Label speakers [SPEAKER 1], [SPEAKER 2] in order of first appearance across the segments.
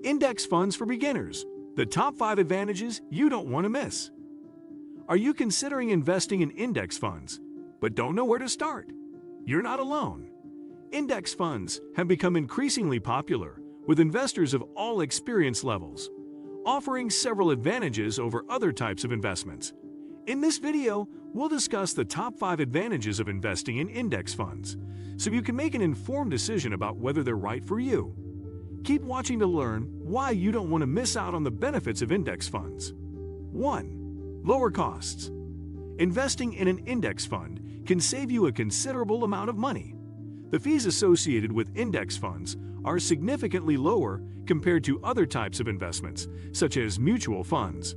[SPEAKER 1] Index funds for beginners. The top 5 advantages you don't want to miss. Are you considering investing in index funds, but don't know where to start? You're not alone. Index funds have become increasingly popular with investors of all experience levels, offering several advantages over other types of investments. In this video, we'll discuss the top 5 advantages of investing in index funds, so you can make an informed decision about whether they're right for you. Keep watching to learn why you don't want to miss out on the benefits of index funds. 1. Lower costs. Investing in an index fund can save you a considerable amount of money. The fees associated with index funds are significantly lower compared to other types of investments, such as mutual funds.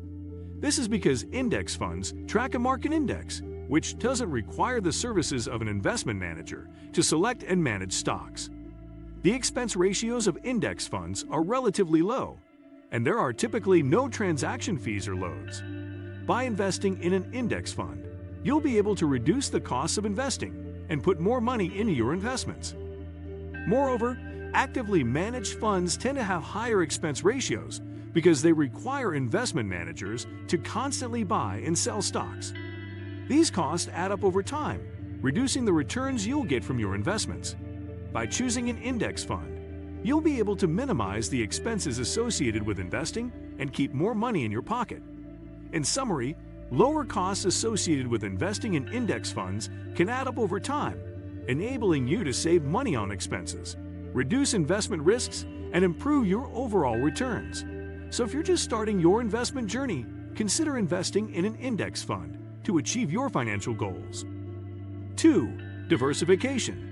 [SPEAKER 1] This is because index funds track a market index, which doesn't require the services of an investment manager to select and manage stocks. The expense ratios of index funds are relatively low, and there are typically no transaction fees or loads. By investing in an index fund, you'll be able to reduce the costs of investing and put more money into your investments. Moreover, actively managed funds tend to have higher expense ratios because they require investment managers to constantly buy and sell stocks. These costs add up over time, reducing the returns you'll get from your investments. By choosing an index fund, you'll be able to minimize the expenses associated with investing and keep more money in your pocket. In summary, lower costs associated with investing in index funds can add up over time, enabling you to save money on expenses, reduce investment risks, and improve your overall returns. So if you're just starting your investment journey, consider investing in an index fund to achieve your financial goals. 2. Diversification.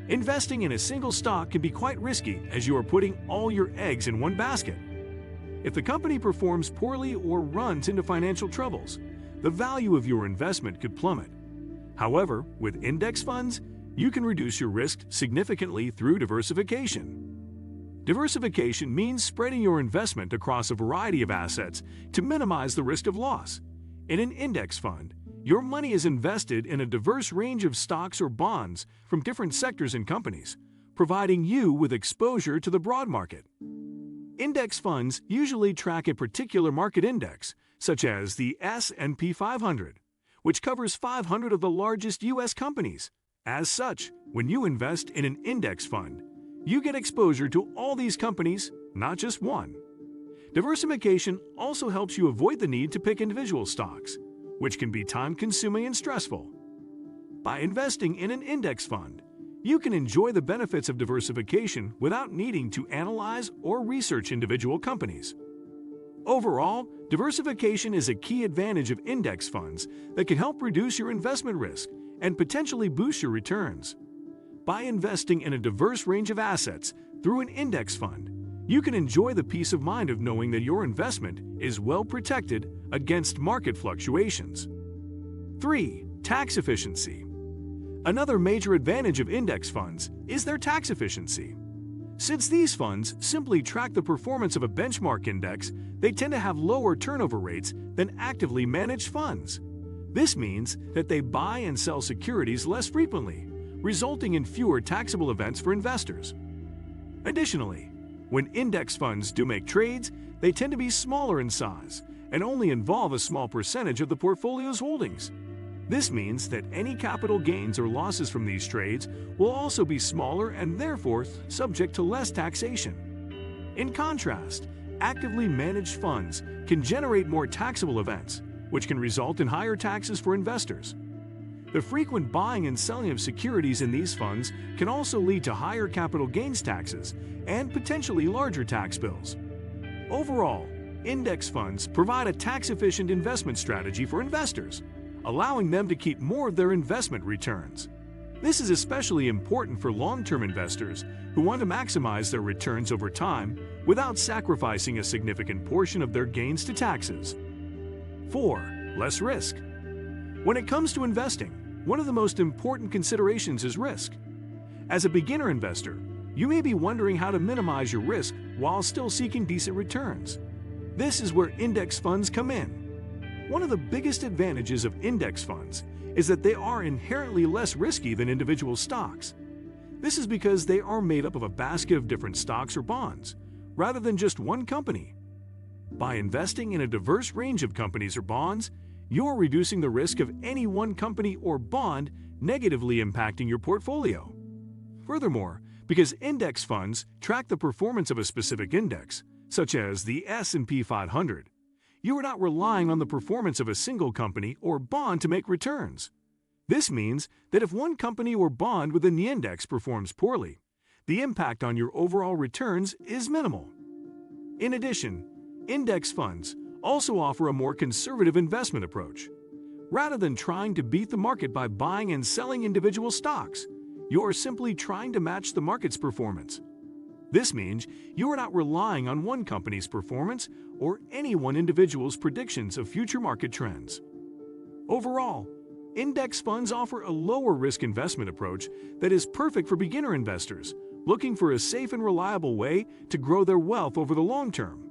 [SPEAKER 1] Investing in a single stock can be quite risky as you are putting all your eggs in one basket. If the company performs poorly or runs into financial troubles, the value of your investment could plummet. However, with index funds, you can reduce your risk significantly through diversification. Diversification means spreading your investment across a variety of assets to minimize the risk of loss. In an index fund, your money is invested in a diverse range of stocks or bonds from different sectors and companies, providing you with exposure to the broad market. Index funds usually track a particular market index, such as the S&P 500, which covers 500 of the largest U.S. companies. As such, when you invest in an index fund, you get exposure to all these companies, not just one. Diversification also helps you avoid the need to pick individual stocks, which can be time-consuming and stressful. By investing in an index fund, you can enjoy the benefits of diversification without needing to analyze or research individual companies. Overall, diversification is a key advantage of index funds that can help reduce your investment risk and potentially boost your returns. By investing in a diverse range of assets through an index fund, you can enjoy the peace of mind of knowing that your investment is well protected against market fluctuations. 3. Tax efficiency. Another major advantage of index funds is their tax efficiency. Since these funds simply track the performance of a benchmark index, they tend to have lower turnover rates than actively managed funds. This means that they buy and sell securities less frequently, resulting in fewer taxable events for investors. Additionally, when index funds do make trades, they tend to be smaller in size and only involve a small percentage of the portfolio's holdings. This means that any capital gains or losses from these trades will also be smaller and therefore subject to less taxation. In contrast, actively managed funds can generate more taxable events, which can result in higher taxes for investors. The frequent buying and selling of securities in these funds can also lead to higher capital gains taxes and potentially larger tax bills. Overall, index funds provide a tax-efficient investment strategy for investors, allowing them to keep more of their investment returns. This is especially important for long-term investors who want to maximize their returns over time without sacrificing a significant portion of their gains to taxes. 4. Less risk. When it comes to investing, one of the most important considerations is risk. As a beginner investor, you may be wondering how to minimize your risk while still seeking decent returns. This is where index funds come in. One of the biggest advantages of index funds is that they are inherently less risky than individual stocks. This is because they are made up of a basket of different stocks or bonds, rather than just one company. By investing in a diverse range of companies or bonds, you're reducing the risk of any one company or bond negatively impacting your portfolio. Furthermore, because index funds track the performance of a specific index, such as the S&P 500, you are not relying on the performance of a single company or bond to make returns. This means that if one company or bond within the index performs poorly, the impact on your overall returns is minimal. In addition, index funds also offer a more conservative investment approach. Rather than trying to beat the market by buying and selling individual stocks, you're simply trying to match the market's performance. This means you are not relying on one company's performance or any one individual's predictions of future market trends. Overall, index funds offer a lower-risk investment approach that is perfect for beginner investors looking for a safe and reliable way to grow their wealth over the long term.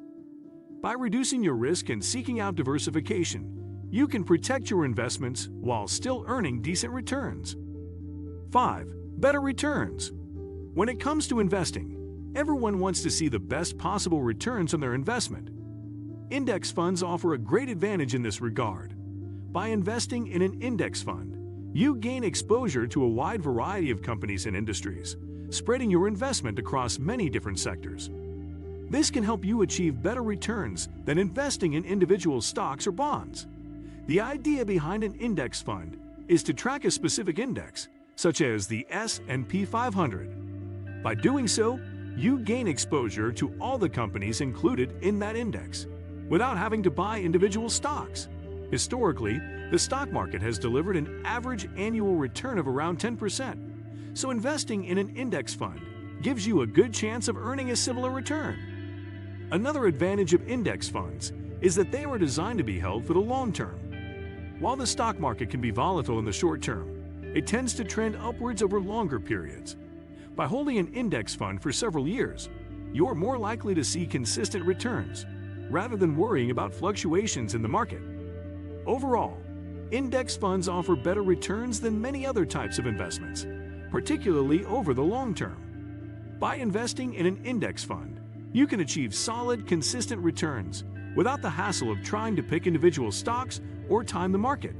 [SPEAKER 1] By reducing your risk and seeking out diversification, you can protect your investments while still earning decent returns. 5. Better returns. When it comes to investing, everyone wants to see the best possible returns on their investment. Index funds offer a great advantage in this regard. By investing in an index fund, you gain exposure to a wide variety of companies and industries, spreading your investment across many different sectors. This can help you achieve better returns than investing in individual stocks or bonds. The idea behind an index fund is to track a specific index, such as the S&P 500. By doing so, you gain exposure to all the companies included in that index, without having to buy individual stocks. Historically, the stock market has delivered an average annual return of around 10%, so investing in an index fund gives you a good chance of earning a similar return. Another advantage of index funds is that they are designed to be held for the long term. While the stock market can be volatile in the short term, it tends to trend upwards over longer periods. By holding an index fund for several years, you're more likely to see consistent returns, rather than worrying about fluctuations in the market. Overall, index funds offer better returns than many other types of investments, particularly over the long term. By investing in an index fund, you can achieve solid, consistent returns without the hassle of trying to pick individual stocks or time the market.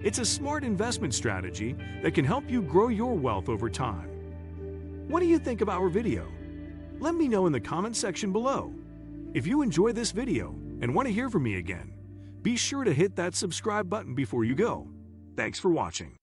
[SPEAKER 1] It's a smart investment strategy that can help you grow your wealth over time. What do you think of our video? Let me know in the comment section below. If you enjoyed this video and want to hear from me again, be sure to hit that subscribe button before you go. Thanks for watching.